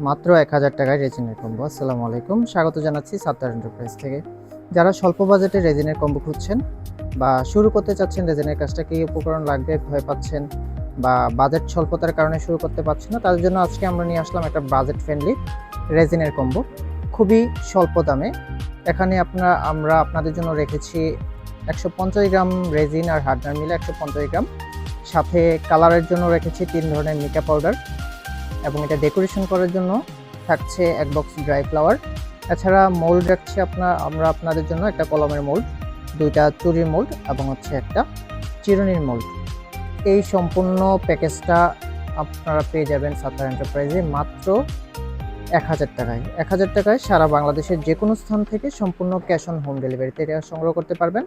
মাত্র 1000 টাকায় রেজিনের কম্বো। আসসালামু আলাইকুম, স্বাগত জানাচ্ছি সাত্তার এন্টারপ্রাইজ থেকে। যারা স্বল্প বাজেটে রেজিনের কম্বো খুঁজছেন বা শুরু করতে চাচ্ছেন, রেজিনের কাজটা কি উপকরণ লাগবে ভয় পাচ্ছেন বা বাজেট স্বল্পতার কারণে শুরু করতে পারছেন না, তাদের জন্য আজকে আমরা নিয়ে আসলাম একটা বাজেট ফ্রেন্ডলি রেজিনের কম্বো, খুবই স্বল্প দামে। এখানে আমরা আপনাদের জন্য রেখেছি 150 গ্রাম রেজিন আর হার্ডনার মিলে 150 গ্রাম, সাথে কালারের জন্য রেখেছি 3 ধরনের মিকা পাউডার, এবং এটা ডেকোরেশন করার জন্য থাকছে 1 বক্স ড্রাই ফ্লাওয়ার। এছাড়া মোল্ড রাখছি আমরা আপনাদের জন্য একটা কলমের মোল্ড, 2টা চুরির মোল্ড এবং একটা চিরুনির মোল্ড। এই সম্পূর্ণ প্যাকেজটা আপনারা পেয়ে যাবেন সাত্তার এন্টারপ্রাইজে মাত্র 1000 টাকায়। 1000 টাকায় সারা বাংলাদেশের যে কোনো স্থান থেকে সম্পূর্ণ ক্যাশ অন হোম ডেলিভারিতে এটা সংগ্রহ করতে পারবেন।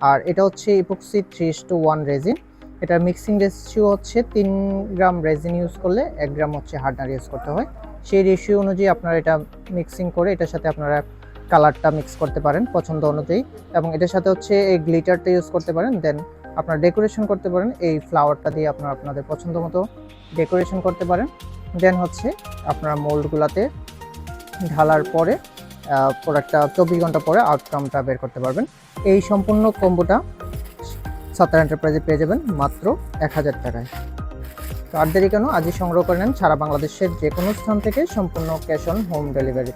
আর এটা হচ্ছে ইপক্সি 3:1 রেজিন। এটা মিক্সিং রেশিও হচ্ছে 3 গ্রাম রেজিন ইউজ করলে 1 গ্রাম হার্ডনার ইউজ করতে হয়। সেই রেশিও অনুযায়ী আপনারা এটা মিক্সিং করে এটার সাথে আপনারা কালারটা মিক্স করতে পারেন পছন্দ অনুযায়ী, এবং এটার সাথে এই গ্লিটারটা ইউজ করতে পারেন। দেন আপনারা ডেকোরেশন করতে পারেন, এই ফ্লাওয়ারটা দিয়ে আপনারা আপনাদের পছন্দ মতো ডেকোরেশন করতে পারেন। দেন আপনারা মোল্ডগুলোতে ঢালার পরে প্রোডাক্টটা 24 ঘন্টা পরে আউটকামটা বের করতে পারবেন। এই সম্পূর্ণ কম্বোটা সাত্তার এন্টারপ্রাইজে পেয়ে যাবেন মাত্র 1000 টাকায়। তো আর দেরি কেন, আজই সংগ্রহ করে নেন সারা বাংলাদেশের যে কোনো স্থান থেকে সম্পূর্ণ ক্যাশ অন হোম ডেলিভারি।